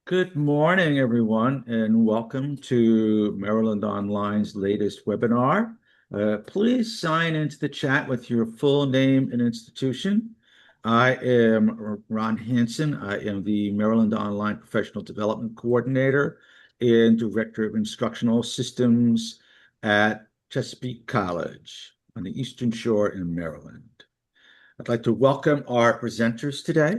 Good morning, everyone, and welcome to Maryland Online's latest webinar. Please sign into the chat with your full name and institution. I am Ron Hansen. I am the Maryland Online Professional Development Coordinator and Director of Instructional Systems at Chesapeake College on the Eastern Shore in Maryland. I'd like to welcome our presenters today.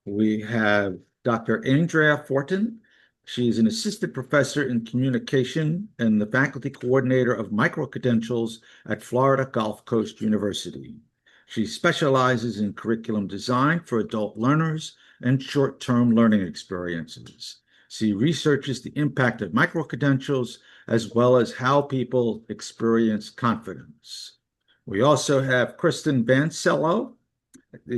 We have Dr. Andrea Fortin. She's an assistant professor in communication and the faculty coordinator of micro-credentials at Florida Gulf Coast University. She specializes in curriculum design for adult learners and short-term learning experiences. She researches the impact of micro-credentials as well as how people experience confidence. We also have Kristen Vanselow.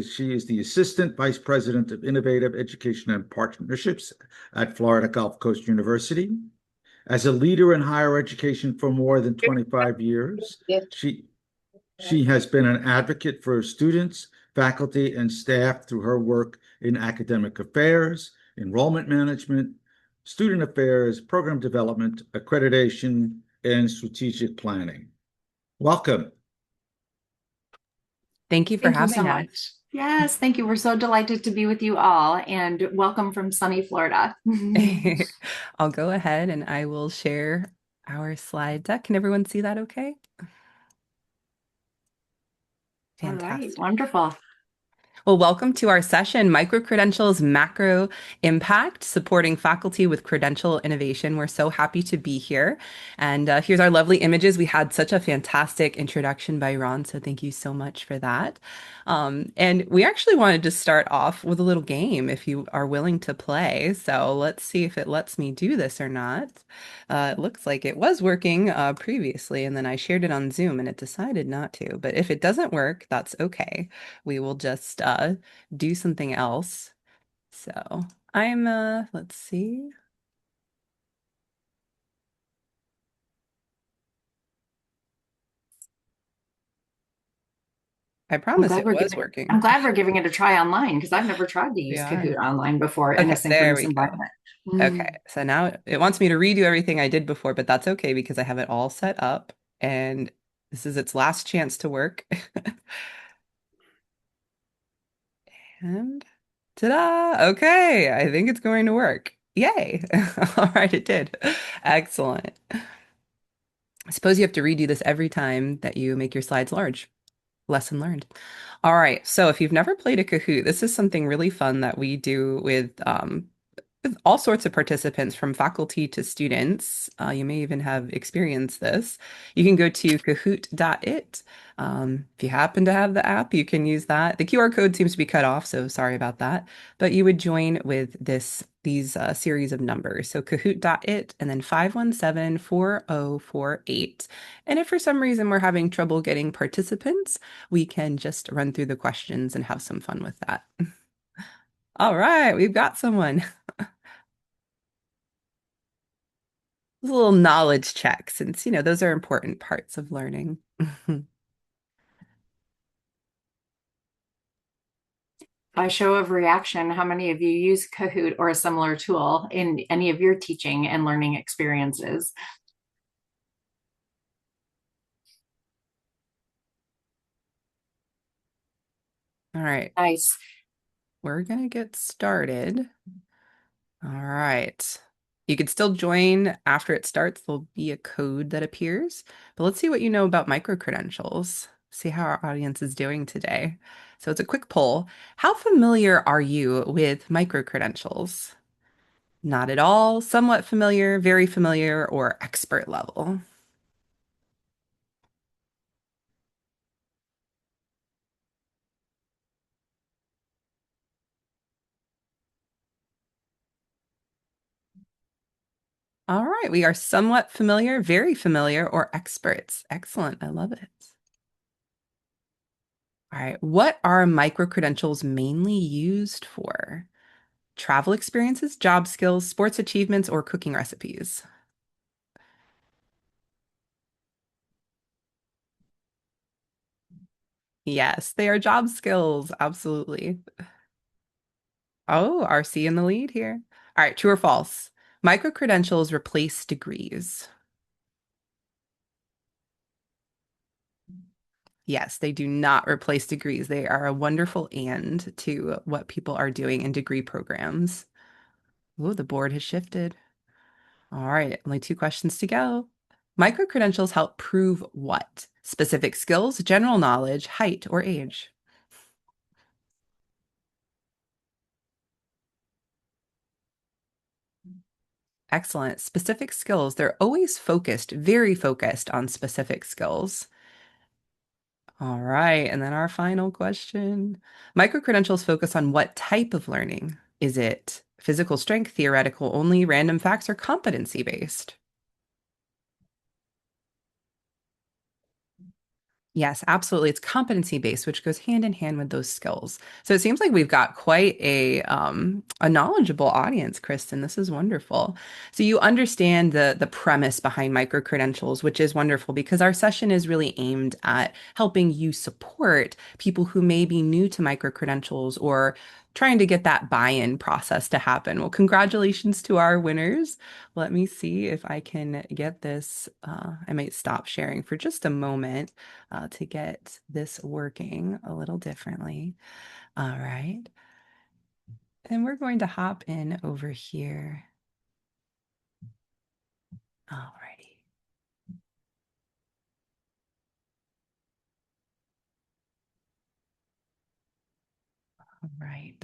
She is the Assistant Vice President of Innovative Education and Partnerships at Florida Gulf Coast University. As a leader in higher education for more than 25 years, she has been an advocate for students, faculty, and staff through her work in academic affairs, enrollment management, student affairs, program development, accreditation, and strategic planning. Welcome. Thank you for Thank you so having us. much. Yes, thank you. We're so delighted to be with you all and welcome from sunny Florida. I'll go ahead and I will share our slide deck. Can everyone see that okay? All right, Fantastic. wonderful. Well, welcome to our session, Micro-Credentials Macro Impact, Supporting Faculty with Credential Innovation. We're so happy to be here. And here's our lovely images. We had such a fantastic introduction by Ron, so thank you so much for that. And we actually wanted to start off with a little game if you are willing to play. So let's see if it lets me do this or not. It looks like it was working previously, and then I shared it on Zoom and it decided not to. But if it doesn't work, that's okay. We will just do something else. So I'm, let's see. I promise it was I'm working. glad we're giving it a try online because I've never tried to We use are. Kahoot online before in a Okay, there synchronous we go. environment. Okay, so now it wants me to redo everything I did before, but that's okay because I have it all set up and this is its last chance to work. And ta-da! Okay, I think it's going to work. Yay! All right, it did. Excellent. I suppose you have to redo this every time that you make your slides large. Lesson learned. All right, so if you've never played a Kahoot, this is something really fun that we do with all sorts of participants from faculty to students. You may even have experienced this. You can go to kahoot.it. If you happen to have the app, you can use that. The QR code seems to be cut off, so sorry about that. But you would join with these series of numbers. So kahoot.it and then 517-4048. And if for some reason we're having trouble getting participants, we can just run through the questions and have some fun with that. All right, we've got someone. A little knowledge check since, those are important parts of learning. By show of reaction, how many of you use Kahoot or a similar tool in any of your teaching and learning experiences? All right, Nice. we're gonna get started. All right. You can still join after it starts. There'll be a code that appears, but let's see what you know about micro-credentials. See how our audience is doing today. So it's a quick poll. How familiar are you with micro-credentials? Not at all, somewhat familiar, very familiar, or expert level? All right, we are somewhat familiar, very familiar, or experts. Excellent. I love it. All right, what are micro-credentials mainly used for? Travel experiences, job skills, sports achievements, or cooking recipes? Yes, they are job skills. Absolutely. Oh, RC in the lead here. All right, true or false? Micro-credentials replace degrees. Yes, they do not replace degrees. They are a wonderful and to what people are doing in degree programs. Oh, the board has shifted. All right, only two questions to go. Micro-credentials help prove what? Specific skills, general knowledge, height, or age? Excellent. Specific skills. They're always focused, very focused on specific skills. All right. And then our final question. Micro-credentials focus on what type of learning? Is it physical strength, theoretical only, random facts, or competency based? Yes, absolutely. It's competency based, which goes hand in hand with those skills. So it seems like we've got quite a knowledgeable audience, Kristen. This is wonderful. So you understand the premise behind micro credentials, which is wonderful because our session is really aimed at helping you support people who may be new to micro credentials or trying to get that buy-in process to happen. Well, congratulations to our winners. Let me see if I can get this. I might stop sharing for just a moment to get this working a little differently. All right. And we're going to hop in over here. All righty. All right.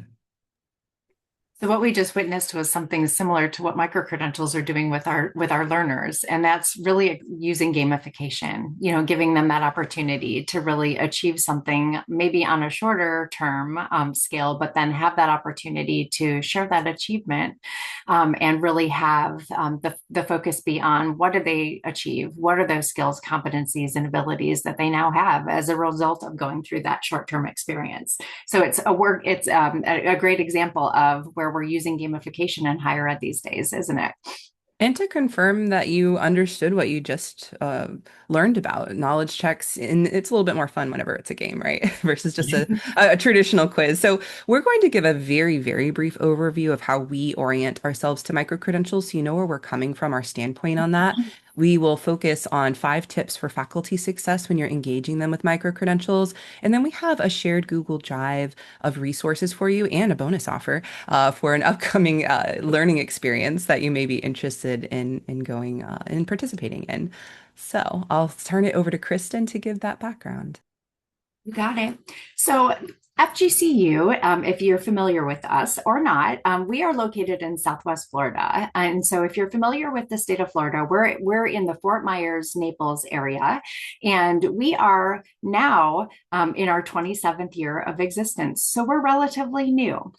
So what we just witnessed was something similar to what micro-credentials are doing with our learners. And that's really using gamification, giving them that opportunity to really achieve something maybe on a shorter term scale, but then have that opportunity to share that achievement and really have the focus be on what did they achieve? What are those skills, competencies, and abilities that they now have as a result of going through that short-term experience? So it's a great example of where we're using gamification in higher ed these days, isn't it? And to confirm that you understood what you just learned about knowledge checks, and it's a little bit more fun whenever it's a game, right? Versus just a traditional quiz. So we're going to give a very, very brief overview of how we orient ourselves to micro-credentials so you know where we're coming from, our standpoint on that. We will focus on 5 tips for faculty success when you're engaging them with micro-credentials. And then we have a shared Google Drive of resources for you and a bonus offer for an upcoming learning experience that you may be interested in going and participating in. So I'll turn it over to Kristen to give that background. You got it. So FGCU, if you're familiar with us or not, we are located in Southwest Florida. And so if you're familiar with the state of Florida, we're in the Fort Myers, Naples area. And we are now in our 27th year of existence. So we're relatively new.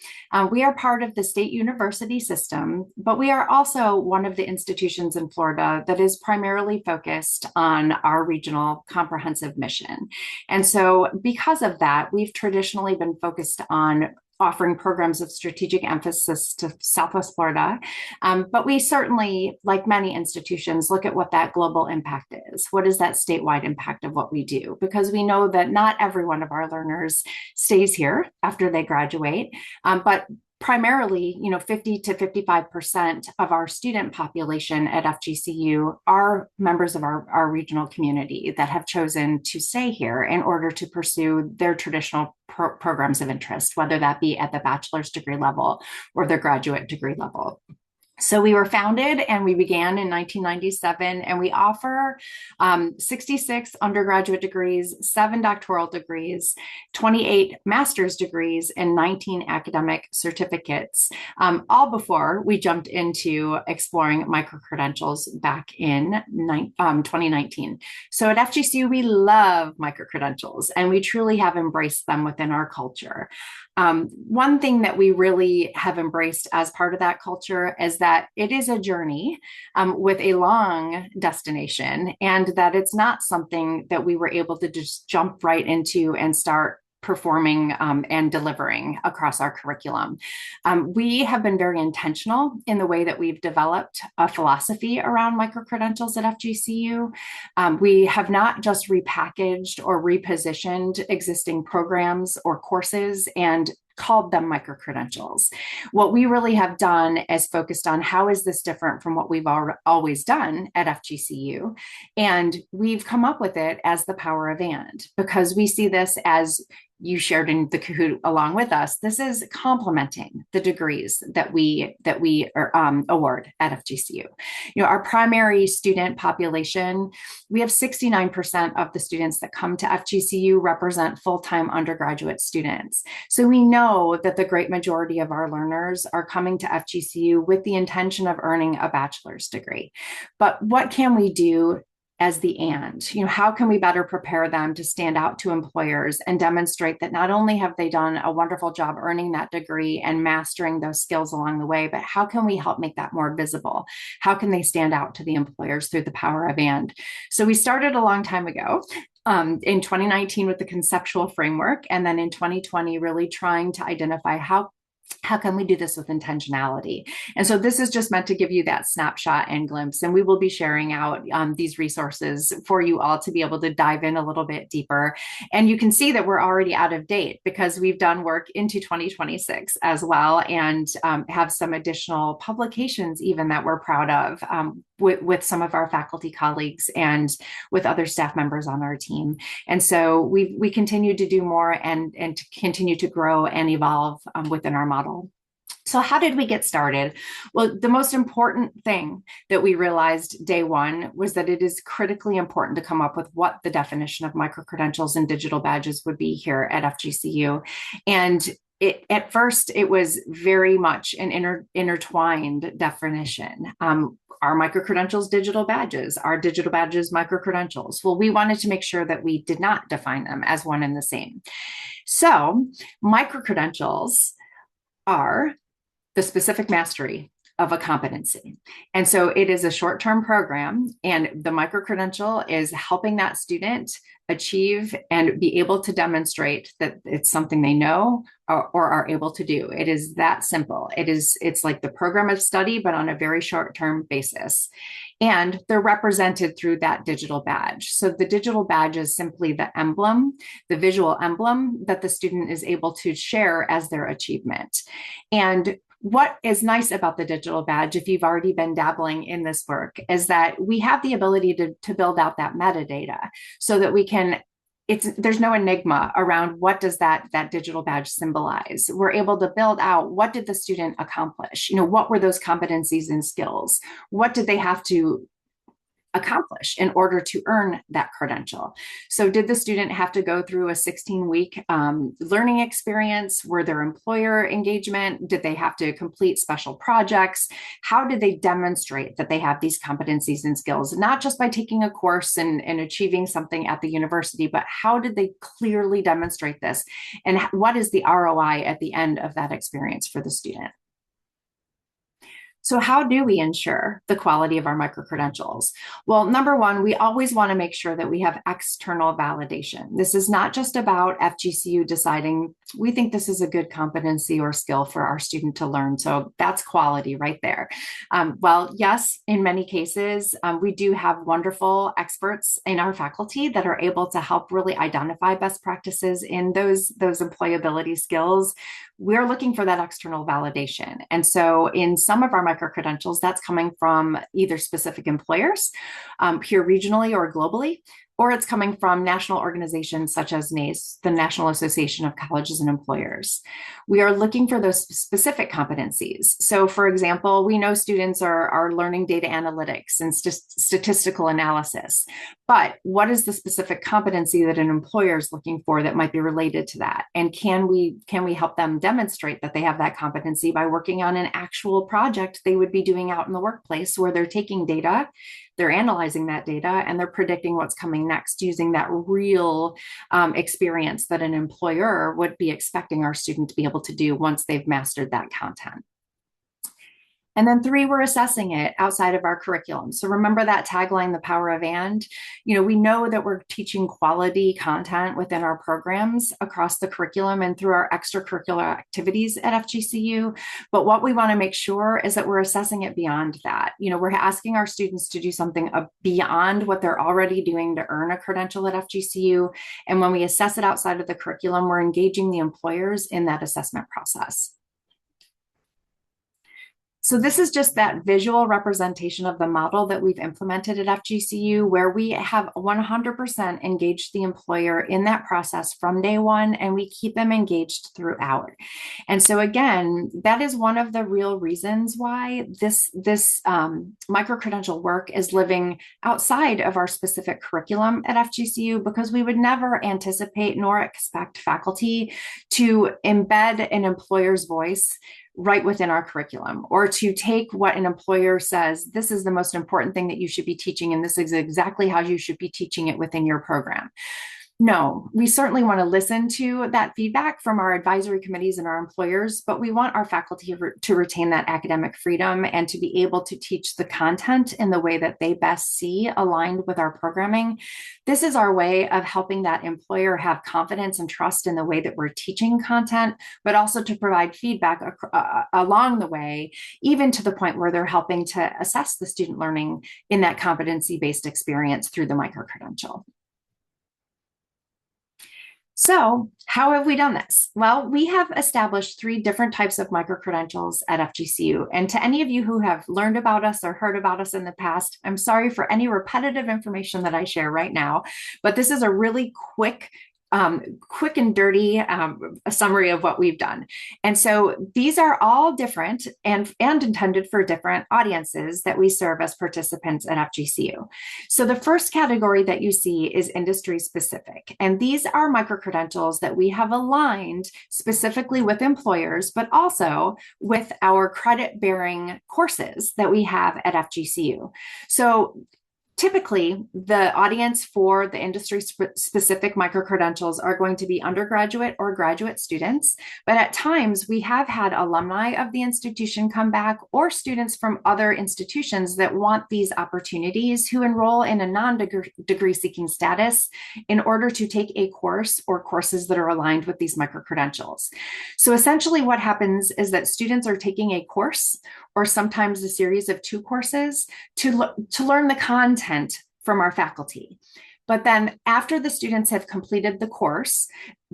We are part of the state university system, but we are also one of the institutions in Florida that is primarily focused on our regional comprehensive mission. And so because of that, we've traditionally been focused on offering programs of strategic emphasis to Southwest Florida. But we certainly, like many institutions, look at what that global impact is. What is that statewide impact of what we do? Because we know that not every one of our learners stays here after they graduate, but primarily, 50 to 55% of our student population at FGCU are members of our regional community that have chosen to stay here in order to pursue their traditional programs of interest, whether that be at the bachelor's degree level or their graduate degree level. So we were founded and we began in 1997, and we offer 66 undergraduate degrees, 7 doctoral degrees, 28 master's degrees, and 19 academic certificates, all before we jumped into exploring micro-credentials back in 2019. So at FGCU, we love micro-credentials, and we truly have embraced them within our culture. One thing that we really have embraced as part of that culture is that it is a journey with a long destination, and that it's not something that we were able to just jump right into and start performing and delivering across our curriculum. We have been very intentional in the way that we've developed a philosophy around micro-credentials at FGCU. We have not just repackaged or repositioned existing programs or courses and called them micro-credentials. What we really have done is focused on how is this different from what we've always done at FGCU. And we've come up with it as the power of and, because we see this as you shared in the Kahoot along with us. This is complementing the degrees that we award at FGCU. Our primary student population, we have 69% of the students that come to FGCU represent full-time undergraduate students. So we know that the great majority of our learners are coming to FGCU with the intention of earning a bachelor's degree. But what can we do as the and? How can we better prepare them to stand out to employers and demonstrate that not only have they done a wonderful job earning that degree and mastering those skills along the way, but how can we help make that more visible? How can they stand out to the employers through the power of and? So we started a long time ago. In 2019 with the conceptual framework, and then in 2020 really trying to identify how can we do this with intentionality? And so this is just meant to give you that snapshot and glimpse. And we will be sharing out these resources for you all to be able to dive in a little bit deeper. And you can see that we're already out of date because we've done work into 2026 as well, and have some additional publications even that we're proud of with some of our faculty colleagues and with other staff members on our team. And so we continue to do more and to continue to grow and evolve within our model. So how did we get started? Well, the most important thing that we realized day one was that it is critically important to come up with what the definition of micro-credentials and digital badges would be here at FGCU. And at first, it was very much an intertwined definition. Are micro-credentials digital badges? Are digital badges micro-credentials? Well, we wanted to make sure that we did not define them as one and the same. So micro-credentials are the specific mastery of a competency. And so it is a short-term program, and the micro-credential is helping that student achieve and be able to demonstrate that it's something they know or are able to do. It is that simple. It's like the program of study, but on a very short-term basis. And they're represented through that digital badge. So the digital badge is simply the emblem, the visual emblem that the student is able to share as their achievement. And what is nice about the digital badge, if you've already been dabbling in this work, is that we have the ability to build out that metadata so that we can, there's no enigma around what does that digital badge symbolize. We're able to build out what did the student accomplish? What were those competencies and skills? What did they have to accomplish in order to earn that credential? So did the student have to go through a 16-week learning experience? Were there employer engagement? Did they have to complete special projects? How did they demonstrate that they have these competencies and skills, not just by taking a course and achieving something at the university, but how did they clearly demonstrate this? And what is the ROI at the end of that experience for the student? So how do we ensure the quality of our micro-credentials? Well, number one, we always want to make sure that we have external validation. This is not just about FGCU deciding, we think this is a good competency or skill for our student to learn. So that's quality right there. Well, yes, in many cases, we do have wonderful experts in our faculty that are able to help really identify best practices in those employability skills. We're looking for that external validation. And so in some of our micro-credentials, that's coming from either specific employers here regionally or globally, or it's coming from national organizations such as NACE, the National Association of Colleges and Employers. We are looking for those specific competencies. So for example, we know students are learning data analytics and statistical analysis, but what is the specific competency that an employer is looking for that might be related to that? And can we help them demonstrate that they have that competency by working on an actual project they would be doing out in the workplace where they're taking data, they're analyzing that data, and they're predicting what's coming next using that real experience that an employer would be expecting our student to be able to do once they've mastered that content. And then three, we're assessing it outside of our curriculum. So remember that tagline, the power of and. We know that we're teaching quality content within our programs across the curriculum and through our extracurricular activities at FGCU. But what we want to make sure is that we're assessing it beyond that. We're asking our students to do something beyond what they're already doing to earn a credential at FGCU. And when we assess it outside of the curriculum, we're engaging the employers in that assessment process. So this is just that visual representation of the model that we've implemented at FGCU, where we have 100% engaged the employer in that process from day one, and we keep them engaged throughout. And so again, that is one of the real reasons why this micro-credential work is living outside of our specific curriculum at FGCU, because we would never anticipate nor expect faculty to embed an employer's voice right within our curriculum, or to take what an employer says, this is the most important thing that you should be teaching, and this is exactly how you should be teaching it within your program. No, we certainly want to listen to that feedback from our advisory committees and our employers, but we want our faculty to retain that academic freedom and to be able to teach the content in the way that they best see aligned with our programming. This is our way of helping that employer have confidence and trust in the way that we're teaching content, but also to provide feedback along the way, even to the point where they're helping to assess the student learning in that competency-based experience through the micro-credential. So how have we done this? Well, we have established 3 different types of micro-credentials at FGCU. And to any of you who have learned about us or heard about us in the past, I'm sorry for any repetitive information that I share right now, but this is a really quick and dirty a summary of what we've done. And so these are all different and intended for different audiences that we serve as participants at FGCU. So the first category that you see is industry specific. And these are micro-credentials that we have aligned specifically with employers, but also with our credit-bearing courses that we have at FGCU. So typically, the audience for the industry-specific micro-credentials are going to be undergraduate or graduate students, but at times we have had alumni of the institution come back, or students from other institutions that want these opportunities who enroll in a non-degree seeking status in order to take a course or courses that are aligned with these micro-credentials. So essentially what happens is that students are taking a course, or sometimes a series of 2 courses, to learn the content from our faculty. But then after the students have completed the course,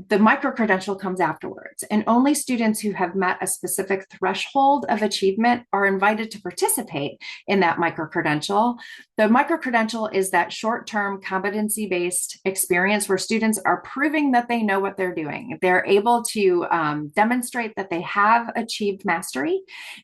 the micro-credential comes afterwards, and only students who have met a specific threshold of achievement are invited to participate in that micro-credential. The micro-credential is that short-term competency-based experience where students are proving that they know what they're doing. They're able to demonstrate that they have achieved mastery,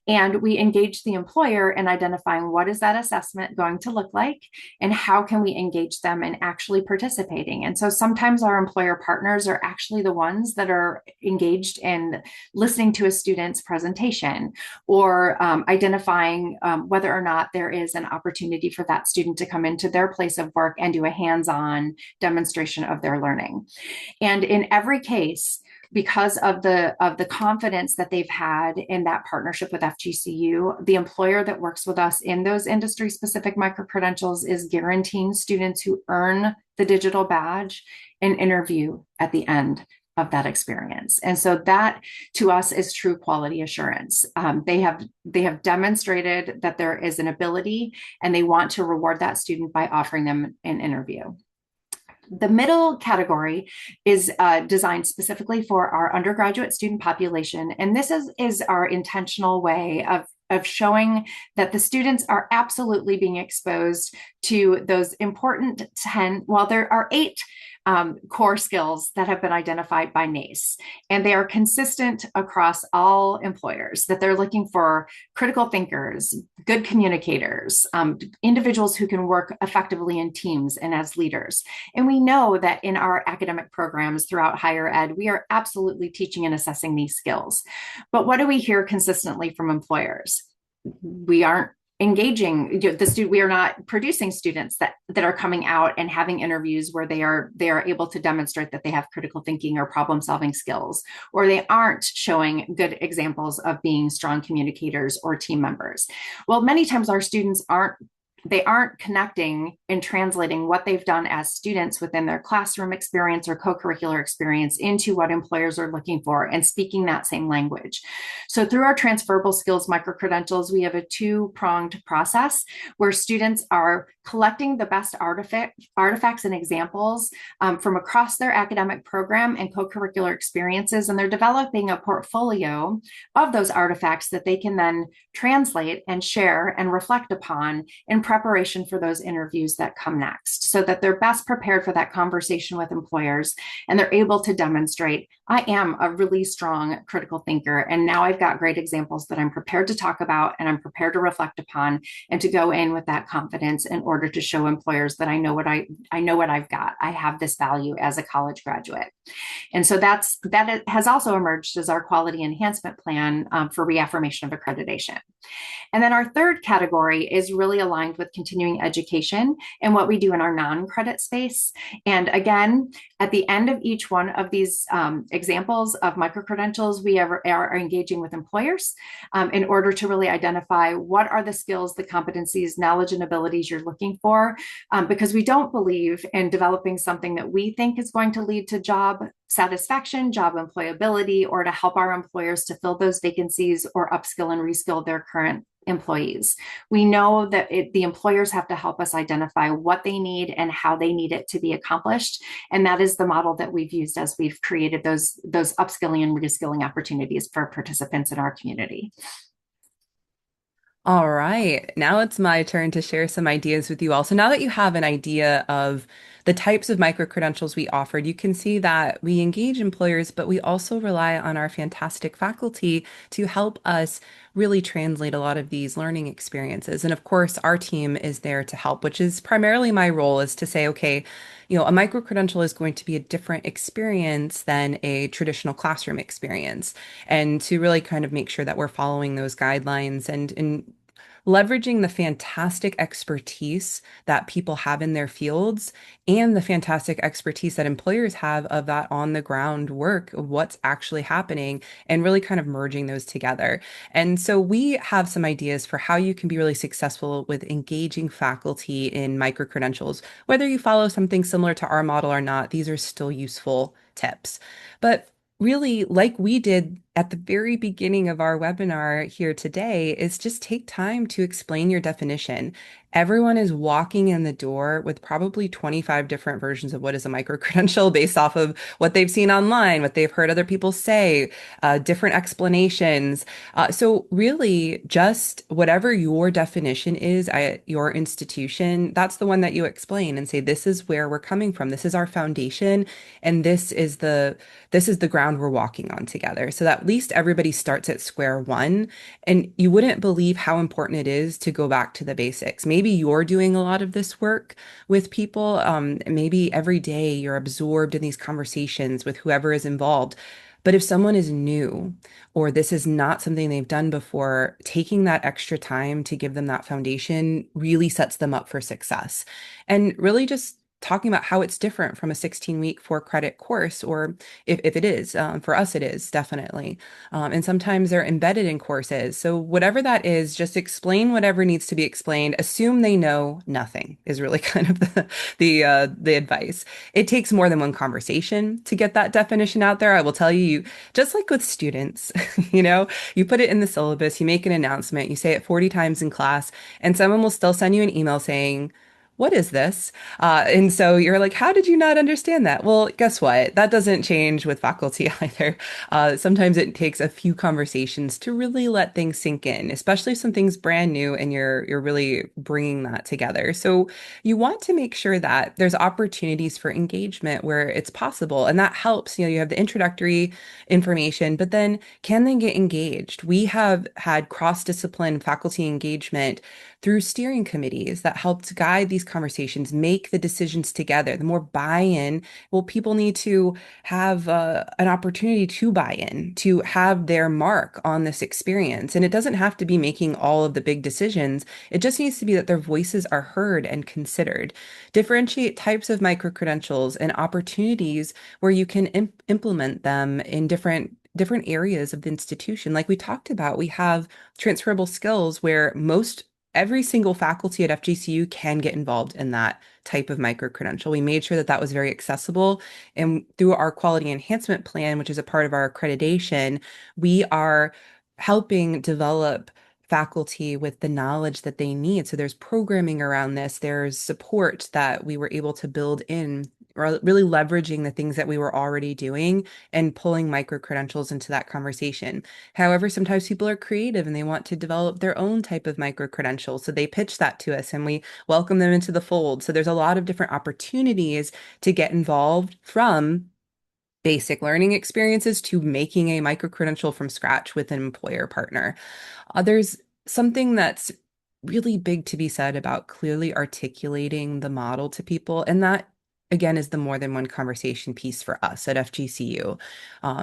and we engage the employer in identifying what is that assessment going to look like, and how can we engage them in actually participating. And so sometimes our employer partners are actually the ones that are engaged in listening to a student's presentation, or identifying whether or not there is an opportunity for that student to come into their place of work and do a hands-on demonstration of their learning. And in every case, because of the confidence that they've had in that partnership with FGCU, the employer that works with us in those industry-specific micro-credentials is guaranteeing students who earn the digital badge an interview at the end of that experience. And so that to us is true quality assurance. They have demonstrated that there is an ability, and they want to reward that student by offering them an interview. The middle category is designed specifically for our undergraduate student population. And this is our intentional way of showing that the students are absolutely being exposed to those important 10, well, there are 8 core skills that have been identified by NACE, and they are consistent across all employers, that they're looking for critical thinkers, good communicators, individuals who can work effectively in teams and as leaders. And we know that in our academic programs throughout higher ed, we are absolutely teaching and assessing these skills. But what do we hear consistently from employers? We aren't engaging the student. We are not producing students that are coming out and having interviews where they are able to demonstrate that they have critical thinking or problem solving skills, or they aren't showing good examples of being strong communicators or team members. Well, many times our students aren't connecting and translating what they've done as students within their classroom experience or co-curricular experience into what employers are looking for and speaking that same language. So through our transferable skills micro-credentials, we have a two-pronged process where students are collecting the best artifacts and examples from across their academic program and co-curricular experiences, and they're developing a portfolio of those artifacts that they can then translate and share and reflect upon in preparation for those interviews that come next, so that they're best prepared for that conversation with employers and they're able to demonstrate, I am a really strong critical thinker, and now I've got great examples that I'm prepared to talk about and I'm prepared to reflect upon and to go in with that confidence in order to show employers that I know what I've got. I have this value as a college graduate. And so that has also emerged as our quality enhancement plan for reaffirmation of accreditation. And then our third category is really aligned with continuing education and what we do in our non-credit space. And again, at the end of each one of these examples of micro-credentials, we are engaging with employers in order to really identify what are the skills, the competencies, knowledge, and abilities you're looking for, because we don't believe in developing something that we think is going to lead to job satisfaction, job employability, or to help our employers to fill those vacancies or upskill and reskill their current employees. We know that the employers have to help us identify what they need and how they need it to be accomplished. And that is the model that we've used as we've created those upskilling and reskilling opportunities for participants in our community. All right, now it's my turn to share some ideas with you all. So now that you have an idea of the types of micro-credentials we offered, you can see that we engage employers, but we also rely on our fantastic faculty to help us really translate a lot of these learning experiences. And of course, our team is there to help, which is primarily my role, is to say, okay, a micro-credential is going to be a different experience than a traditional classroom experience, and to really kind of make sure that we're following those guidelines and leveraging the fantastic expertise that people have in their fields and the fantastic expertise that employers have of that on the ground work of what's actually happening, and really kind of merging those together. And so we have some ideas for how you can be really successful with engaging faculty in micro-credentials. Whether you follow something similar to our model or not, these are still useful tips. But really, like we did at the very beginning of our webinar here today, is just take time to explain your definition. Everyone is walking in the door with probably 25 different versions of what is a micro-credential based off of what they've seen online, what they've heard other people say, different explanations. So really, just whatever your definition is at your institution, that's the one that you explain and say, this is where we're coming from. This is our foundation, and this is the ground we're walking on together. So that at least everybody starts at square one, and you wouldn't believe how important it is to go back to the basics. Maybe you're doing a lot of this work with people. Maybe every day you're absorbed in these conversations with whoever is involved. But if someone is new, or this is not something they've done before, taking that extra time to give them that foundation really sets them up for success. And really just talking about how it's different from a 16-week 4-credit course, or if it is, for us, it is definitely. And sometimes they're embedded in courses. So whatever that is, just explain whatever needs to be explained. Assume they know nothing is really kind of the advice. It takes more than one conversation to get that definition out there. I will tell you, just like with students, you put it in the syllabus, you make an announcement, you say it 40 times in class, and someone will still send you an email saying, what is this? And so you're like, how did you not understand that? Well, guess what? That doesn't change with faculty either. Sometimes it takes a few conversations to really let things sink in, especially if something's brand new and you're really bringing that together. So you want to make sure that there's opportunities for engagement where it's possible, and that helps. You have the introductory information, but then can they get engaged? We have had cross-discipline faculty engagement through steering committees that helped guide these conversations, make the decisions together. The more buy-in, well, people need to have an opportunity to buy in, to have their mark on this experience. And it doesn't have to be making all of the big decisions. It just needs to be that their voices are heard and considered. Differentiate types of micro-credentials and opportunities where you can implement them in different areas of the institution. Like we talked about, we have transferable skills where every single faculty at FGCU can get involved in that type of micro-credential. We made sure that that was very accessible. And through our quality enhancement plan, which is a part of our accreditation, we are helping develop faculty with the knowledge that they need. So there's programming around this, there's support that we were able to build in, really leveraging the things that we were already doing and pulling micro-credentials into that conversation. However, sometimes people are creative and they want to develop their own type of micro-credential. So they pitch that to us and we welcome them into the fold. So there's a lot of different opportunities to get involved, from basic learning experiences to making a micro-credential from scratch with an employer partner. There's something that's really big to be said about clearly articulating the model to people. And that, again, is the more than one conversation piece for us at FGCU.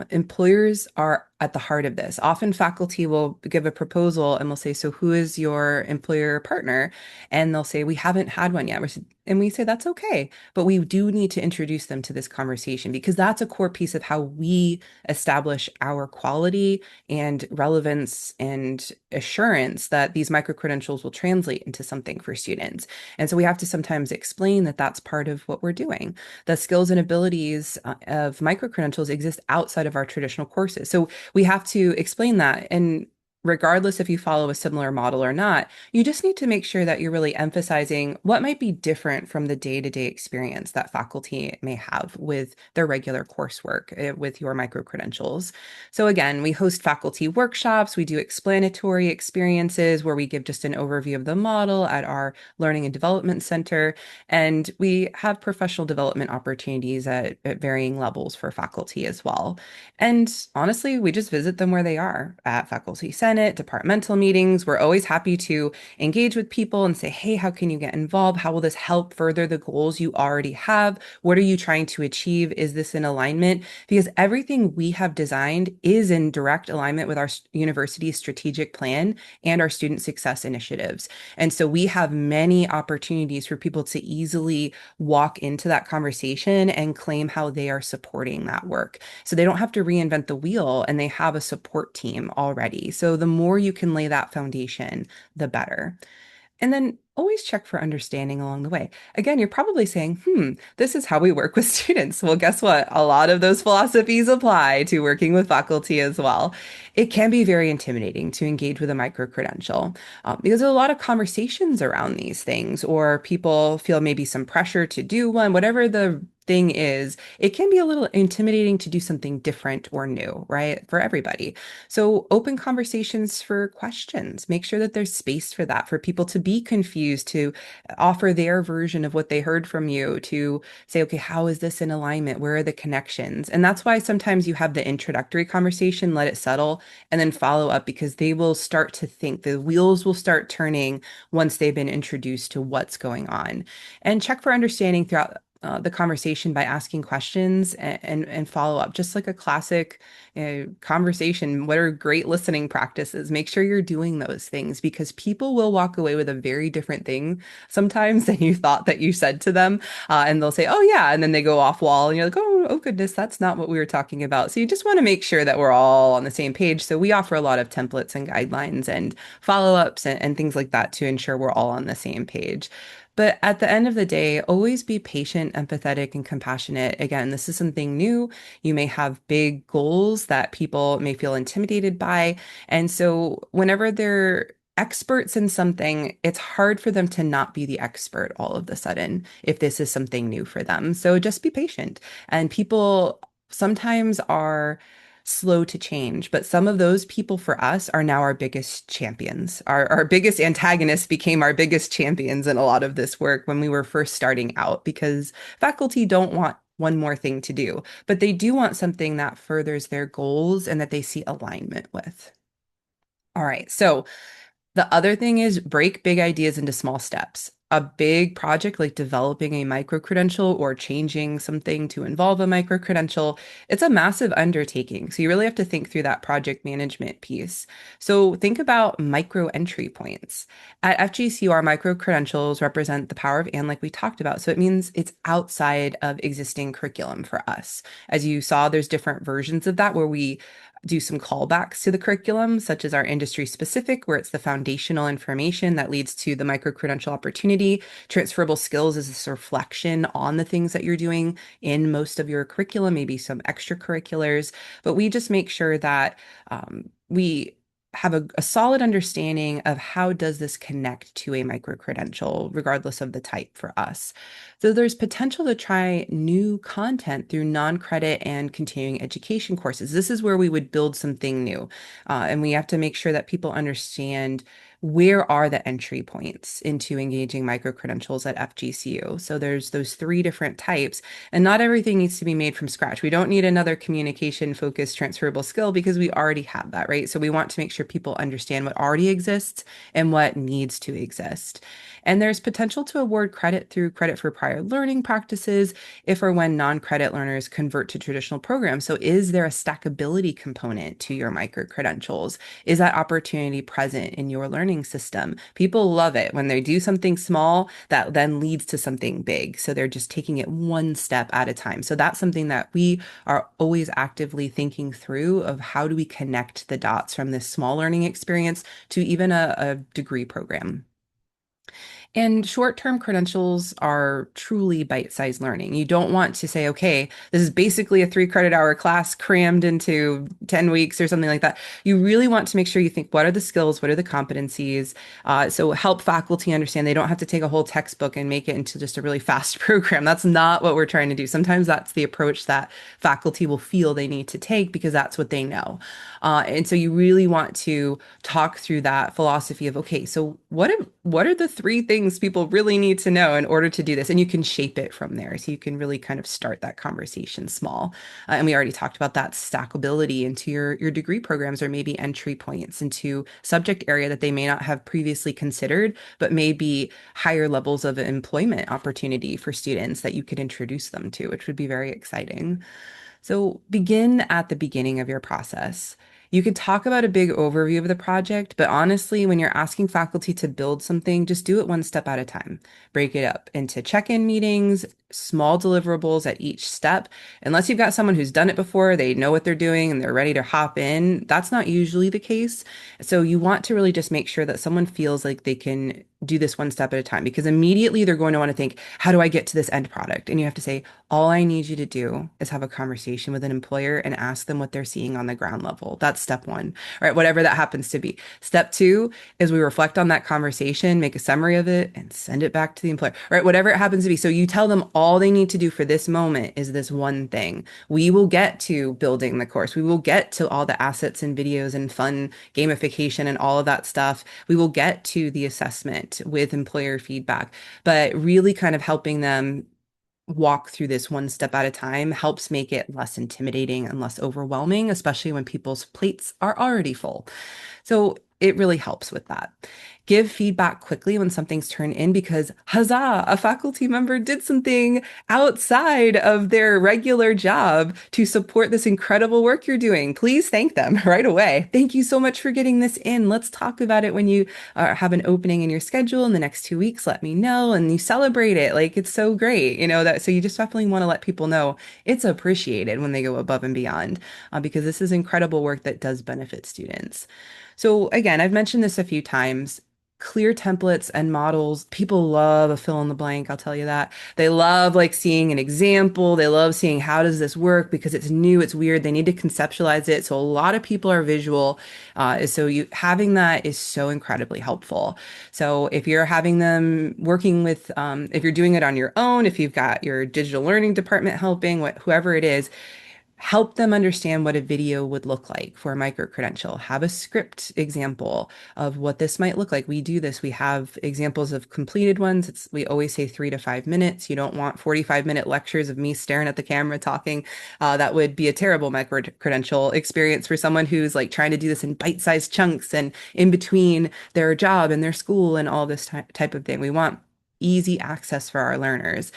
Employers are at the heart of this. Often faculty will give a proposal and we'll say, so who is your employer partner? And they'll say, we haven't had one yet. And we say, that's okay. But we do need to introduce them to this conversation because that's a core piece of how we establish our quality and relevance and assurance that these micro-credentials will translate into something for students. And so we have to sometimes explain that that's part of what we're doing. The skills and abilities of micro-credentials exist outside of our traditional courses. So we have to explain that. And regardless if you follow a similar model or not, you just need to make sure that you're really emphasizing what might be different from the day-to-day experience that faculty may have with their regular coursework with your micro-credentials. So again, we host faculty workshops, we do explanatory experiences where we give just an overview of the model at our Learning and Development Center, and we have professional development opportunities at varying levels for faculty as well. And honestly, we just visit them where they are at Faculty Senate, departmental meetings. We're always happy to engage with people and say, hey, how can you get involved? How will this help further the goals you already have? What are you trying to achieve? Is this in alignment? Because everything we have designed is in direct alignment with our university's strategic plan and our student success initiatives. And so we have many opportunities for people to easily walk into that conversation and claim how they are supporting that work. So they don't have to reinvent the wheel and they have a support team already. So the more you can lay that foundation, the better. And then always check for understanding along the way. Again, you're probably saying, this is how we work with students. Well, guess what? A lot of those philosophies apply to working with faculty as well. It can be very intimidating to engage with a micro-credential because there's a lot of conversations around these things, or people feel maybe some pressure to do one, whatever the thing is, it can be a little intimidating to do something different or new, right? For everybody. So open conversations for questions. Make sure that there's space for that, for people to be confused, to offer their version of what they heard from you, to say, okay, how is this in alignment? Where are the connections? And that's why sometimes you have the introductory conversation, let it settle, and then follow up, because they will start to think, the wheels will start turning once they've been introduced to what's going on. And check for understanding throughout the conversation by asking questions and follow up, just like a classic conversation. What are great listening practices? Make sure you're doing those things, because people will walk away with a very different thing sometimes than you thought that you said to them. And they'll say, oh yeah. And then they go off wall and you're like, oh goodness, that's not what we were talking about. So you just want to make sure that we're all on the same page. So we offer a lot of templates and guidelines and follow-ups and things like that to ensure we're all on the same page. But at the end of the day, always be patient, empathetic, and compassionate. Again, this is something new. You may have big goals that people may feel intimidated by. And so whenever they're experts in something, it's hard for them to not be the expert all of a sudden if this is something new for them. So just be patient. And people sometimes are slow to change, but some of those people for us are now our biggest champions. Our biggest antagonists became our biggest champions in a lot of this work when we were first starting out, because faculty don't want one more thing to do, but they do want something that furthers their goals and that they see alignment with. All right, so the other thing is break big ideas into small steps. a big project like developing a micro-credential or changing something to involve a micro-credential, it's a massive undertaking. So you really have to think through that project management piece. So think about micro entry points. At FGCU, micro-credentials represent the power of and, like we talked about. So it means it's outside of existing curriculum for us. As you saw, there's different versions of that where we do some callbacks to the curriculum, such as our industry specific, where it's the foundational information that leads to the micro-credential opportunity. Transferable skills is this reflection on the things that you're doing in most of your curriculum, maybe some extracurriculars. But we just make sure that we have a solid understanding of how does this connect to a micro-credential, regardless of the type for us. So there's potential to try new content through non-credit and continuing education courses. This is where we would build something new. And we have to make sure that people understand where are the entry points into engaging micro-credentials at FGCU. So there's those three different types, and not everything needs to be made from scratch. We don't need another communication-focused transferable skill because we already have that, right? So we want to make sure people understand what already exists and what needs to exist. And there's potential to award credit through credit for prior learning practices if or when non-credit learners convert to traditional programs. So is there a stackability component to your micro-credentials? Is that opportunity present in your learning system? People love it when they do something small that then leads to something big. So they're just taking it one step at a time. So that's something that we are always actively thinking through of how do we connect the dots from this small learning experience to even a degree program. And short-term credentials are truly bite-sized learning. You don't want to say, okay, this is basically a 3 credit hour class crammed into 10 weeks or something like that. You really want to make sure you think, what are the skills? What are the competencies? So help faculty understand they don't have to take a whole textbook and make it into just a really fast program. That's not what we're trying to do. Sometimes that's the approach that faculty will feel they need to take because that's what they know. And so you really want to talk through that philosophy of, okay, so what are the three things people really need to know in order to do this? And you can shape it from there. So you can really kind of start that conversation small. And we already talked about that stackability into your degree programs, or maybe entry points into subject area that they may not have previously considered, but may be higher levels of employment opportunity for students that you could introduce them to, which would be very exciting. So begin at the beginning of your process. You could talk about a big overview of the project, but honestly, when you're asking faculty to build something, just do it one step at a time. Break it up into check-in meetings, small deliverables at each step. Unless you've got someone who's done it before, they know what they're doing and they're ready to hop in, that's not usually the case. So you want to really just make sure that someone feels like they can do this one step at a time, because immediately they're going to want to think, how do I get to this end product? And you have to say, all I need you to do is have a conversation with an employer and ask them what they're seeing on the ground level. That's step one, right? Whatever that happens to be. Step two is we reflect on that conversation, make a summary of it, and send it back to the employer, right? Whatever it happens to be. So you tell them all they need to do for this moment is this one thing. We will get to building the course. We will get to all the assets and videos and fun gamification and all of that stuff. We will get to the assessment with employer feedback, but really kind of helping them walk through this one step at a time helps make it less intimidating and less overwhelming, especially when people's plates are already full. So it really helps with that. Give feedback quickly when something's turned in, because huzzah, a faculty member did something outside of their regular job to support this incredible work you're doing. Please thank them right away. Thank you so much for getting this in. Let's talk about it when you have an opening in your schedule in the next 2 weeks. Let me know, and you celebrate it. Like, it's so great, that. So you just definitely want to let people know it's appreciated when they go above and beyond, because this is incredible work that does benefit students. So again, I've mentioned this a few times. Clear templates and models. People love a fill in the blank, I'll tell you that. They love like seeing an example. They love seeing how does this work, because it's new, it's weird. They need to conceptualize it. So a lot of people are visual. So you having that is so incredibly helpful. So if you're having them working with, if you're doing it on your own, if you've got your digital learning department helping, whoever it is, help them understand what a video would look like for a micro-credential. Have a script example of what this might look like. We do this. We have examples of completed ones. We always say 3 to 5 minutes. You don't want 45-minute lectures of me staring at the camera talking. That would be a terrible micro-credential experience for someone who's like trying to do this in bite-sized chunks and in between their job and their school and all this type of thing. We want easy access for our learners.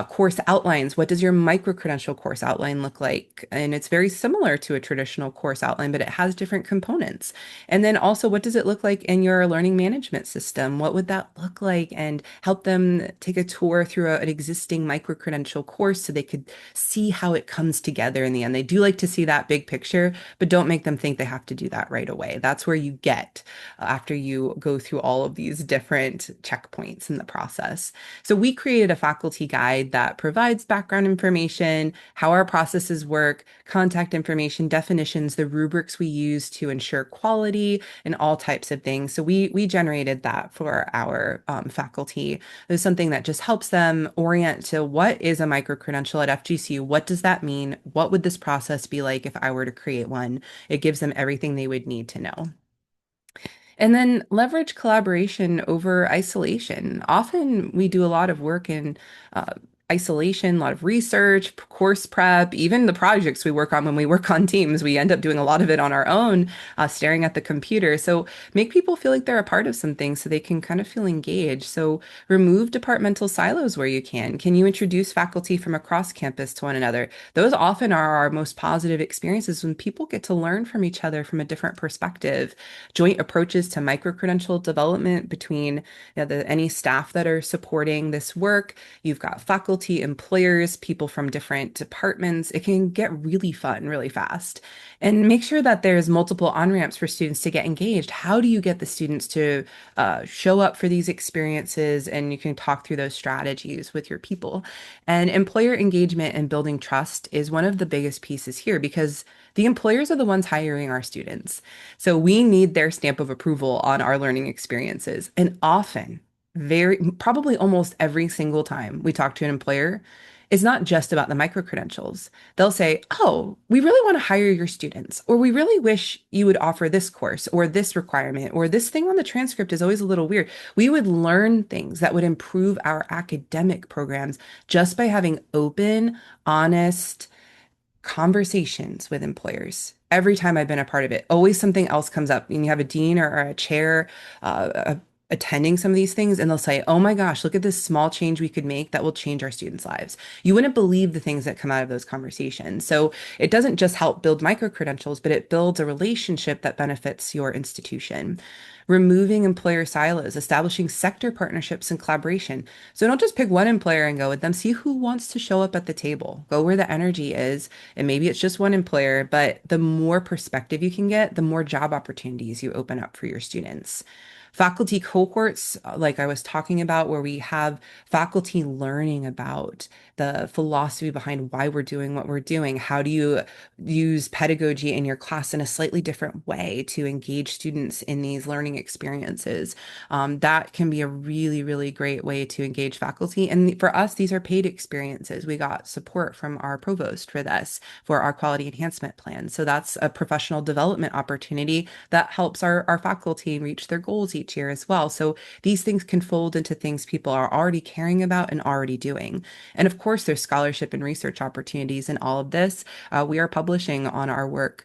Course outlines. What does your micro-credential course outline look like? And it's very similar to a traditional course outline, but it has different components. And then also, what does it look like in your learning management system? What would that look like? And help them take a tour through an existing micro-credential course so they could see how it comes together in the end. They do like to see that big picture, but don't make them think they have to do that right away. That's where you get after you go through all of these different checkpoints in the process. So we created a faculty guide that provides background information, how our processes work, contact information, definitions, the rubrics we use to ensure quality, and all types of things. So we generated that for our faculty. There's something that just helps them orient to what is a micro-credential at FGCU? What does that mean? What would this process be like if I were to create one? It gives them everything they would need to know. And then leverage collaboration over isolation. Often we do a lot of work in uh, isolation, a lot of research, course prep, even the projects we work on when we work on teams. We end up doing a lot of it on our own, staring at the computer. So make people feel like they're a part of something so they can kind of feel engaged. So remove departmental silos where you can. Can you introduce faculty from across campus to one another? Those often are our most positive experiences when people get to learn from each other from a different perspective. Joint approaches to micro-credential development between any staff that are supporting this work. You've got faculty, employers, people from different departments. It can get really fun really fast. And make sure that there's multiple on-ramps for students to get engaged. How do you get the students to show up for these experiences? And you can talk through those strategies with your people. And employer engagement and building trust is one of the biggest pieces here because the employers are the ones hiring our students. So we need their stamp of approval on our learning experiences. And often, probably almost every single time we talk to an employer, it's not just about the micro-credentials. They'll say, oh, we really want to hire your students, or we really wish you would offer this course or this requirement, or this thing on the transcript is always a little weird. We would learn things that would improve our academic programs just by having open, honest, conversations with employers. Every time I've been a part of it, always something else comes up. And you have a dean or a chair attending some of these things, and they'll say, oh my gosh, look at this small change we could make that will change our students' lives. You wouldn't believe the things that come out of those conversations. So it doesn't just help build micro-credentials, but it builds a relationship that benefits your institution. Removing employer silos, establishing sector partnerships and collaboration. So don't just pick one employer and go with them. See who wants to show up at the table. Go where the energy is. And maybe it's just one employer, but the more perspective you can get, the more job opportunities you open up for your students. Faculty cohorts, like I was talking about, where we have faculty learning about the philosophy behind why we're doing what we're doing. How do you use pedagogy in your class in a slightly different way to engage students in these learning experiences? That can be a really, really great way to engage faculty. And for us, these are paid experiences. We got support from our provost for this, for our quality enhancement plan. So that's a professional development opportunity that helps our faculty reach their goals each year as well. So these things can fold into things people are already caring about and already doing. And of course, there's scholarship and research opportunities in all of this. We are publishing on our work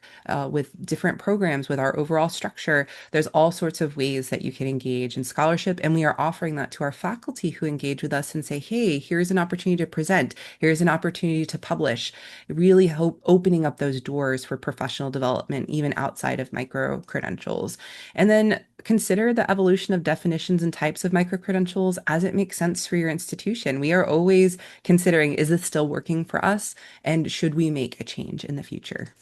with different programs with our overall structure. There's all sorts of ways that you can engage in scholarship, and we are offering that to our faculty who engage with us and say, hey, here's an opportunity to present, here's an opportunity to publish, really opening up those doors for professional development, even outside of micro-credentials. And then consider the evolution of definitions and types of micro-credentials as it makes sense for your institution. We are always considering, is this still working for us? And should we make a change in the future?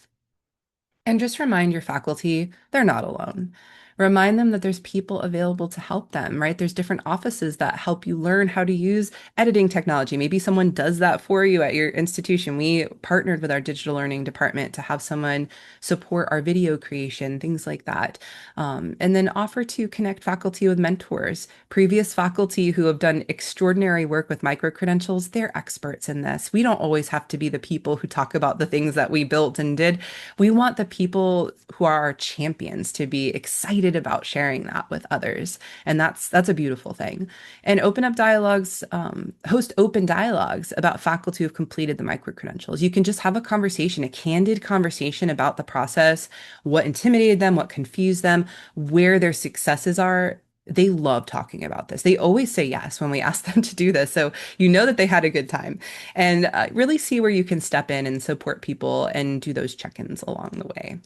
And just remind your faculty, they're not alone. Remind them that there's people available to help them, right? There's different offices that help you learn how to use editing technology. Maybe someone does that for you at your institution. We partnered with our digital learning department to have someone support our video creation, things like that. And then offer to connect faculty with mentors. Previous faculty who have done extraordinary work with micro-credentials, they're experts in this. We don't always have to be the people who talk about the things that we built and did. We want the people who are our champions to be excited about sharing that with others. And that's a beautiful thing. And open up dialogues, host open dialogues about faculty who've completed the micro-credentials. You can just have a conversation, a candid conversation about the process, what intimidated them, what confused them, where their successes are. they love talking about this. They always say yes when we ask them to do this. So you know that they had a good time. And really see where you can step in and support people and do those check-ins along the way.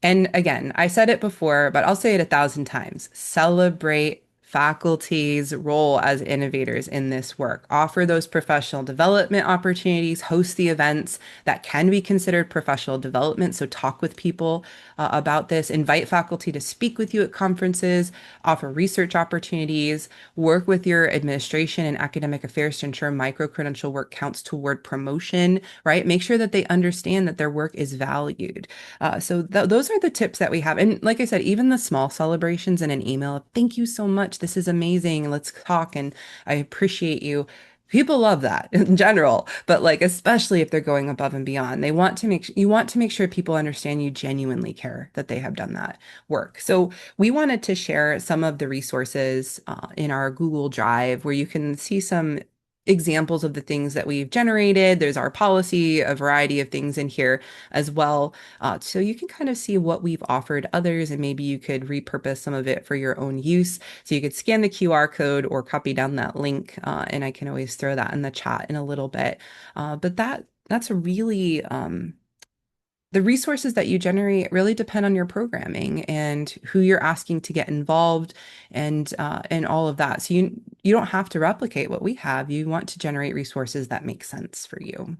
And again, I said it before, but I'll say it 1,000 times. Celebrate faculty's role as innovators in this work. Offer those professional development opportunities, host the events that can be considered professional development. So talk with people about this, invite faculty to speak with you at conferences, offer research opportunities, work with your administration and academic affairs to ensure micro-credential work counts toward promotion, right? Make sure that they understand that their work is valued. So those are the tips that we have. And like I said, even the small celebrations in an email, thank you so much. This is amazing. Let's talk. And I appreciate you. People love that in general, but like especially if they're going above and beyond, you want to make sure people understand you genuinely care that they have done that work. So we wanted to share some of the resources in our Google Drive where you can see some examples of the things that we've generated. There's our policy, a variety of things in here as well. So you can kind of see what we've offered others, and maybe you could repurpose some of it for your own use. So you could scan the QR code or copy down that link, and I can always throw that in the chat in a little bit. But that's a really the resources that you generate really depend on your programming and who you're asking to get involved and all of that. So you don't have to replicate what we have. You want to generate resources that make sense for you.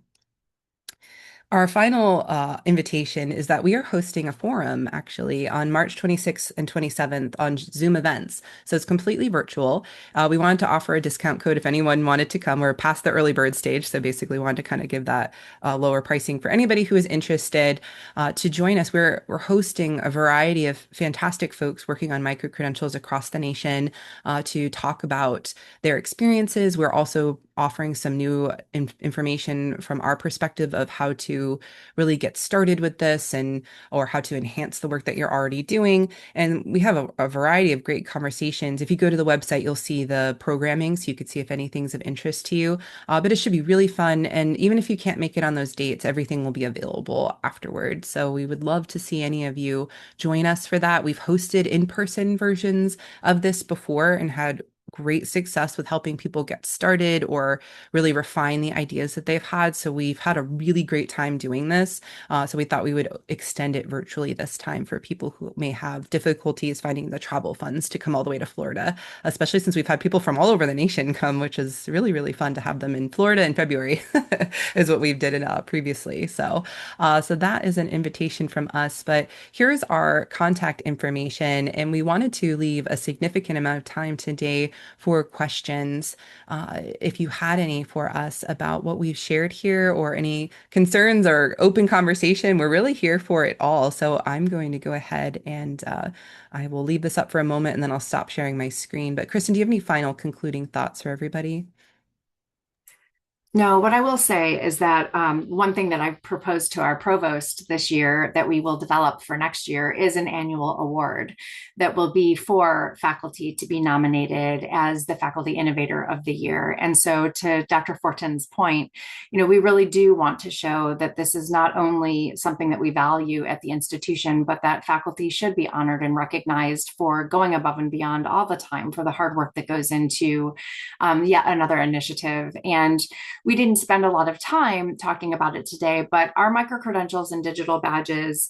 Our final invitation is that we are hosting a forum actually on March 26th and 27th on Zoom events. So it's completely virtual. We wanted to offer a discount code if anyone wanted to come. We're past the early bird stage. So basically wanted to kind of give that lower pricing for anybody who is interested to join us. We're hosting a variety of fantastic folks working on micro-credentials across the nation to talk about their experiences. We're also offering some new information from our perspective of how to really get started with this or how to enhance the work that you're already doing. And we have a variety of great conversations. If you go to the website, you'll see the programming so you could see if anything's of interest to you. But it should be really fun. And even if you can't make it on those dates, everything will be available afterwards. So we would love to see any of you join us for that. We've hosted in-person versions of this before and had great success with helping people get started or really refine the ideas that they've had. So we've had a really great time doing this. So we thought we would extend it virtually this time for people who may have difficulties finding the travel funds to come all the way to Florida, especially since we've had people from all over the nation come, which is really, really fun to have them in Florida in February is what we've did previously. So that is an invitation from us. But here's our contact information. And we wanted to leave a significant amount of time today for questions. If you had any for us about what we've shared here or any concerns or open conversation, we're really here for it all. So I'm going to go ahead and I will leave this up for a moment and then I'll stop sharing my screen. But Kristen, do you have any final concluding thoughts for everybody? No, what I will say is that one thing that I've proposed to our provost this year that we will develop for next year is an annual award that will be for faculty to be nominated as the Faculty Innovator of the Year. And so to Dr. Fortin's point, we really do want to show that this is not only something that we value at the institution, but that faculty should be honored and recognized for going above and beyond all the time for the hard work that goes into yet another initiative. And we didn't spend a lot of time talking about it today, but our micro-credentials and digital badges,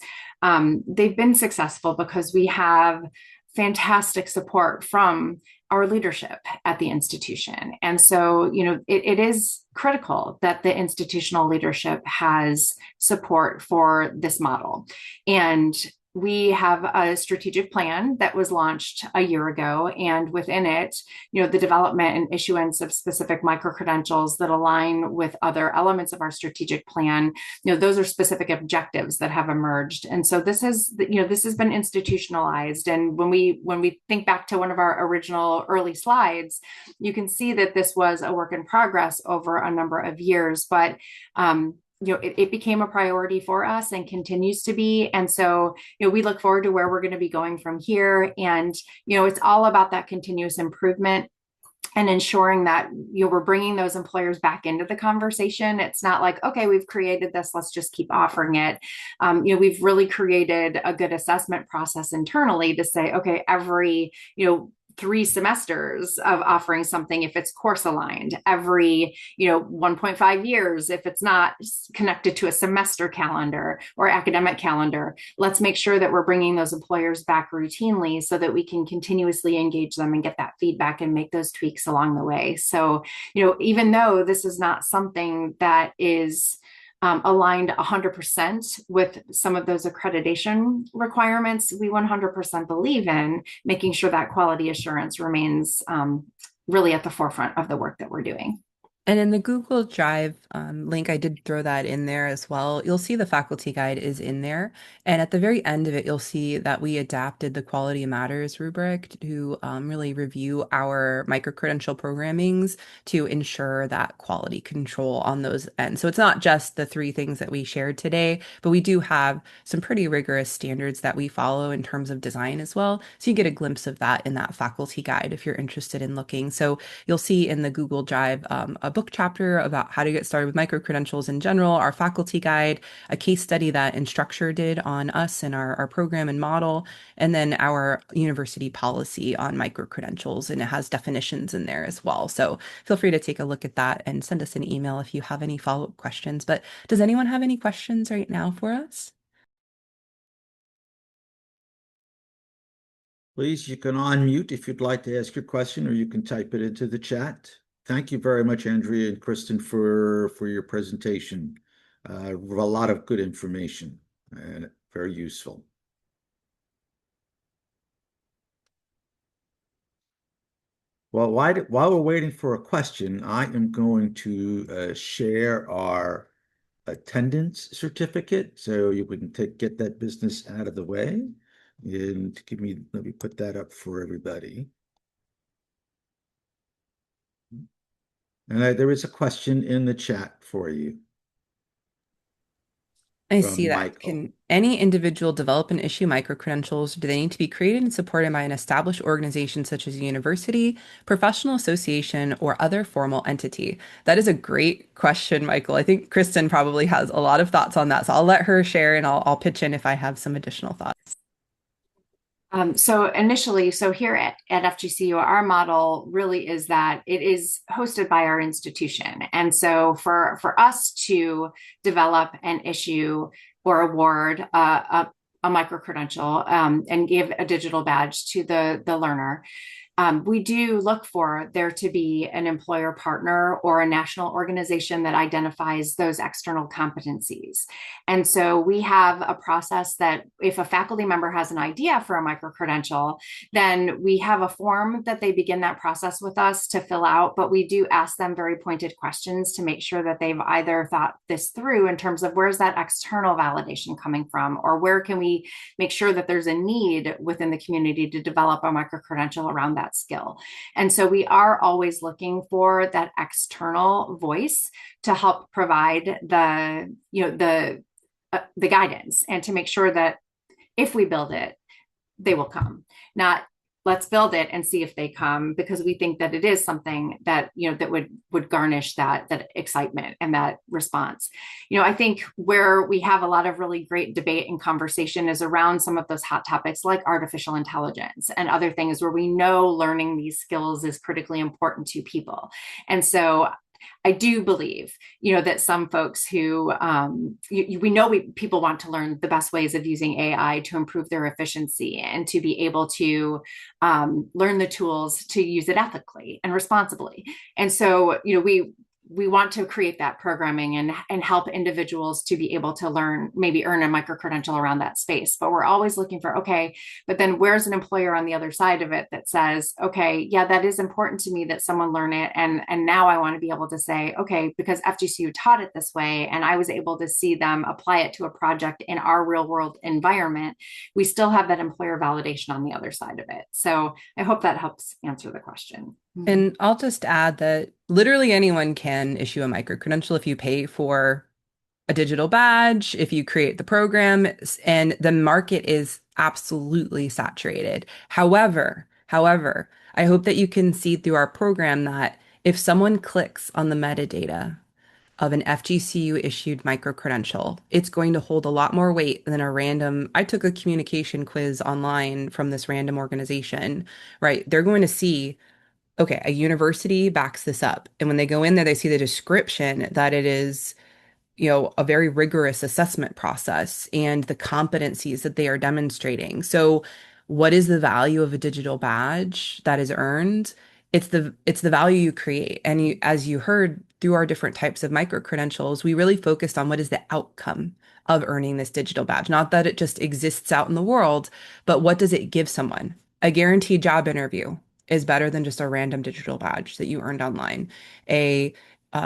they've been successful because we have fantastic support from our leadership at the institution. And so, it is critical that the institutional leadership has support for this model. And we have a strategic plan that was launched a year ago, and within it, the development and issuance of specific micro-credentials that align with other elements of our strategic plan, those are specific objectives that have emerged. And so this has been institutionalized. And when we think back to one of our original early slides, you can see that this was a work in progress over a number of years, but it became a priority for us and continues to be. And so, we look forward to where we're going to be going from here. And, it's all about that continuous improvement and ensuring that we're bringing those employers back into the conversation. It's not like, okay, we've created this, let's just keep offering it. We've really created a good assessment process internally to say, okay, every 3 semesters of offering something if it's course aligned, every 1.5 years if it's not connected to a semester calendar or academic calendar. Let's make sure that we're bringing those employers back routinely so that we can continuously engage them and get that feedback and make those tweaks along the way. So even though this is not something that is aligned 100% with some of those accreditation requirements, we 100% believe in making sure that quality assurance remains really at the forefront of the work that we're doing. And in the Google Drive link, I did throw that in there as well. You'll see the faculty guide is in there. And at the very end of it, you'll see that we adapted the Quality Matters rubric to really review our micro-credential programmings to ensure that quality control on those ends. So it's not just the 3 things that we shared today, but we do have some pretty rigorous standards that we follow in terms of design as well. So you get a glimpse of that in that faculty guide if you're interested in looking. So you'll see in the Google Drive a book chapter about how to get started with micro-credentials in general, our faculty guide, a case study that Instructure did on us and our program and model, and then our university policy on micro-credentials, and it has definitions in there as well. So feel free to take a look at that and send us an email if you have any follow-up questions. But does anyone have any questions right now for us? Please, you can unmute if you'd like to ask your question, or you can type it into the chat. Thank you very much, Andrea and Kristen, for your presentation. A lot of good information and very useful. Well, while we're waiting for a question, I am going to share our attendance certificate so you can get that business out of the way. And let me put that up for everybody. And there is a question in the chat for you. I From see that. Michael. Can any individual develop and issue micro-credentials? Do they need to be created and supported by an established organization such as a university, professional association, or other formal entity? That is a great question, Michael. I think Kristen probably has a lot of thoughts on that. So I'll let her share and I'll pitch in if I have some additional thoughts. So here at FGCU, our model really is that it is hosted by our institution. And so for us to develop and issue or award a micro-credential and give a digital badge to the learner, we do look for there to be an employer partner or a national organization that identifies those external competencies. And so we have a process that if a faculty member has an idea for a micro-credential, then we have a form that they begin that process with us to fill out, but we do ask them very pointed questions to make sure that they've either thought this through in terms of where's that external validation coming from, or where can we make sure that there's a need within the community to develop a micro-credential around that skill. And so we are always looking for that external voice to help provide the guidance and to make sure that if we build it, they will come. Not let's build it and see if they come, because we think that it is something that that would garnish that excitement and that response. I think where we have a lot of really great debate and conversation is around some of those hot topics like artificial intelligence and other things where we know learning these skills is critically important to people. And so I do believe, that some folks who people want to learn the best ways of using AI to improve their efficiency and to be able to learn the tools to use it ethically and responsibly. And so, we want to create that programming and help individuals to be able to maybe earn a micro-credential around that space. But we're always looking for, okay, but then where's an employer on the other side of it that says, okay, yeah, that is important to me that someone learn it. And now I want to be able to say, okay, because FGCU taught it this way, and I was able to see them apply it to a project in our real world environment, we still have that employer validation on the other side of it. So I hope that helps answer the question. And I'll just add that literally anyone can issue a micro-credential if you pay for a digital badge, if you create the program, and the market is absolutely saturated. However, I hope that you can see through our program that if someone clicks on the metadata of an FGCU issued micro-credential, it's going to hold a lot more weight than a random. I took a communication quiz online from this random organization, right? They're going to see, okay, a university backs this up. And when they go in there, they see the description that it is, a very rigorous assessment process and the competencies that they are demonstrating. So, what is the value of a digital badge that is earned? It's the value you create. And as you heard through our different types of micro credentials, we really focused on what is the outcome of earning this digital badge. Not that it just exists out in the world, but what does it give someone? A guaranteed job interview is better than just a random digital badge that you earned online. A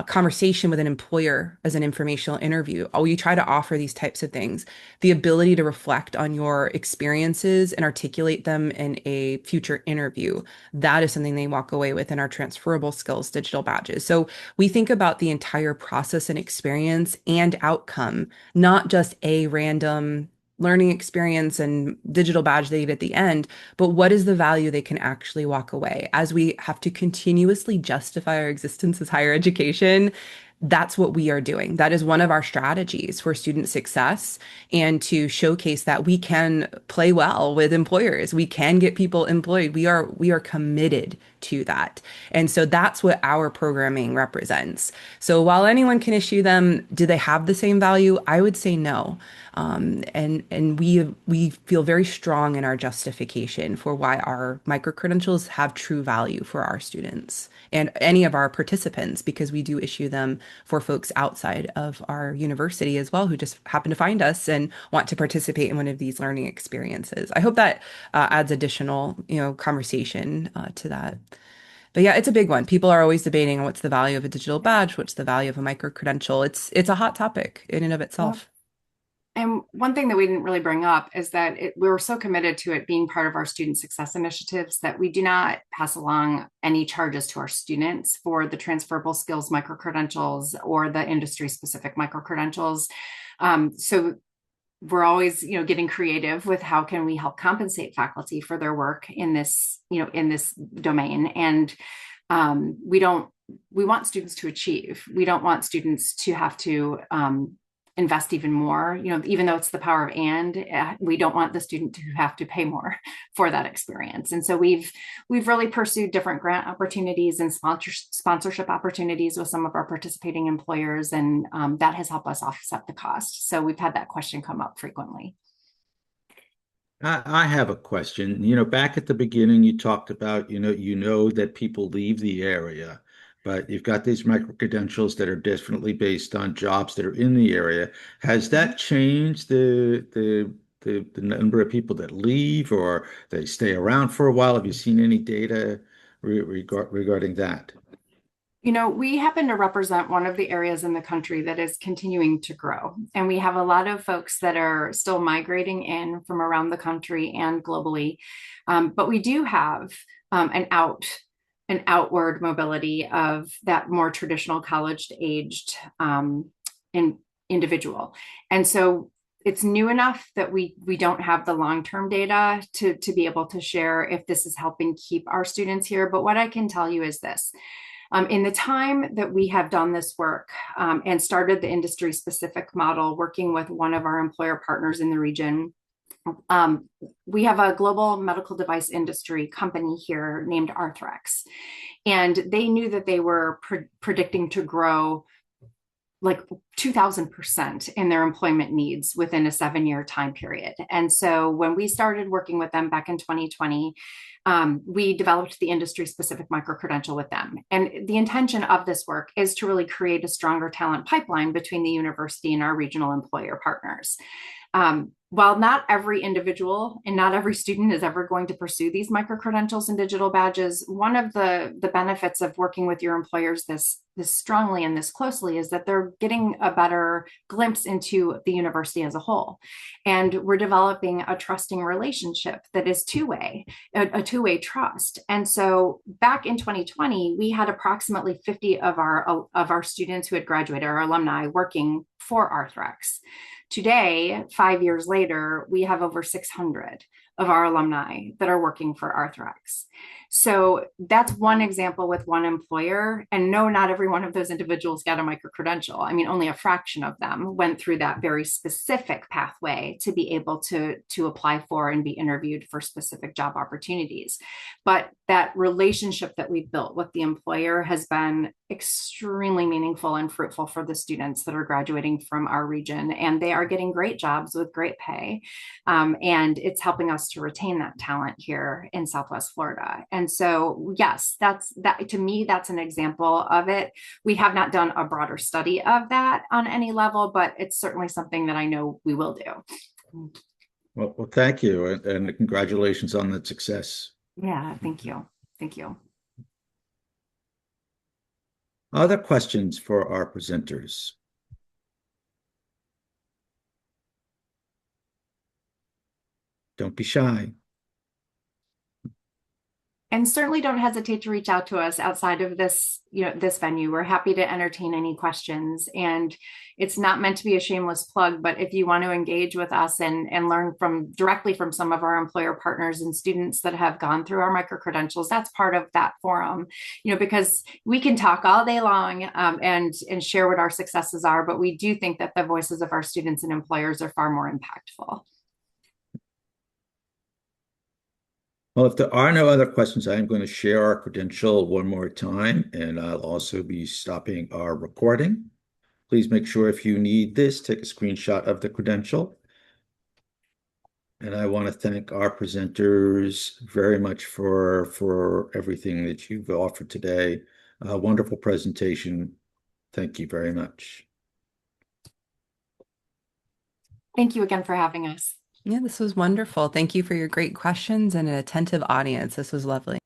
conversation with an employer as an informational interview. Oh, you try to offer these types of things. The ability to reflect on your experiences and articulate them in a future interview. That is something they walk away with in our transferable skills digital badges. So we think about the entire process and experience and outcome, not just a random learning experience and digital badge they get at the end, but what is the value they can actually walk away as we have to continuously justify our existence as higher education. That's what we are doing. That is one of our strategies for student success and to showcase that we can play well with employers. We can get people employed. We are committed to that. And so that's what our programming represents. So while anyone can issue them, do they have the same value? I would say no. And we feel very strong in our justification for why our micro credentials have true value for our students and any of our participants, because we do issue them for folks outside of our university as well who just happen to find us and want to participate in one of these learning experiences. I hope that adds additional, conversation to that. But yeah, it's a big one. People are always debating what's the value of a digital badge, what's the value of a micro credential. It's a hot topic in and of itself. And one thing that we didn't really bring up is that we were so committed to it being part of our student success initiatives that we do not pass along any charges to our students for the transferable skills micro-credentials or the industry-specific micro-credentials. So we're always, getting creative with how can we help compensate faculty for their work in this, in this domain. And we want students to achieve. We don't want students to have to invest even more, even though it's the power of we don't want the student to have to pay more for that experience. And so we've really pursued different grant opportunities and sponsorship opportunities with some of our participating employers, and that has helped us offset the cost. So we've had that question come up frequently. I have a question. Back at the beginning, you talked about, that people leave the area, but you've got these micro-credentials that are definitely based on jobs that are in the area. Has that changed the number of people that leave or they stay around for a while? Have you seen any data regarding that? We happen to represent one of the areas in the country that is continuing to grow. And we have a lot of folks that are still migrating in from around the country and globally. But we do have an outward mobility of that more traditional college-aged individual. And so it's new enough that we don't have the long-term data to be able to share if this is helping keep our students here. But what I can tell you is this. In the time that we have done this work and started the industry-specific model, working with one of our employer partners in the region, we have a global medical device industry company here named Arthrex, and they knew that they were predicting to grow like 2,000% in their employment needs within a 7-year time period. And so when we started working with them back in 2020, we developed the industry-specific micro-credential with them. And the intention of this work is to really create a stronger talent pipeline between the university and our regional employer partners. While not every individual and not every student is ever going to pursue these micro-credentials and digital badges, one of the benefits of working with your employers this strongly and this closely is that they're getting a better glimpse into the university as a whole. And we're developing a trusting relationship that is a two-way trust. And so back in 2020, we had approximately 50 of our students who had graduated, our alumni, working for Arthrex. Today, 5 years later, we have over 600 of our alumni that are working for Arthrex. So that's one example with one employer. And no, not every one of those individuals got a micro-credential. I mean, only a fraction of them went through that very specific pathway to be able to apply for and be interviewed for specific job opportunities. But that relationship that we've built with the employer has been extremely meaningful and fruitful for the students that are graduating from our region. And they are getting great jobs with great pay. And it's helping us to retain that talent here in Southwest Florida. And so, yes, that to me, that's an example of it. We have not done a broader study of that on any level, but it's certainly something that I know we will do. Well, thank you, and congratulations on that success. Yeah, thank you. Thank you. Other questions for our presenters? Don't be shy. And certainly don't hesitate to reach out to us outside of this, this venue. We're happy to entertain any questions. And it's not meant to be a shameless plug, but if you want to engage with us and learn directly from some of our employer partners and students that have gone through our micro-credentials, that's part of that forum, because we can talk all day long and share what our successes are, but we do think that the voices of our students and employers are far more impactful. Well, if there are no other questions, I am going to share our credential one more time, and I'll also be stopping our recording. Please make sure if you need this, take a screenshot of the credential. And I want to thank our presenters very much for everything that you've offered today. A wonderful presentation. Thank you very much. Thank you again for having us. Yeah, this was wonderful. Thank you for your great questions and an attentive audience. This was lovely.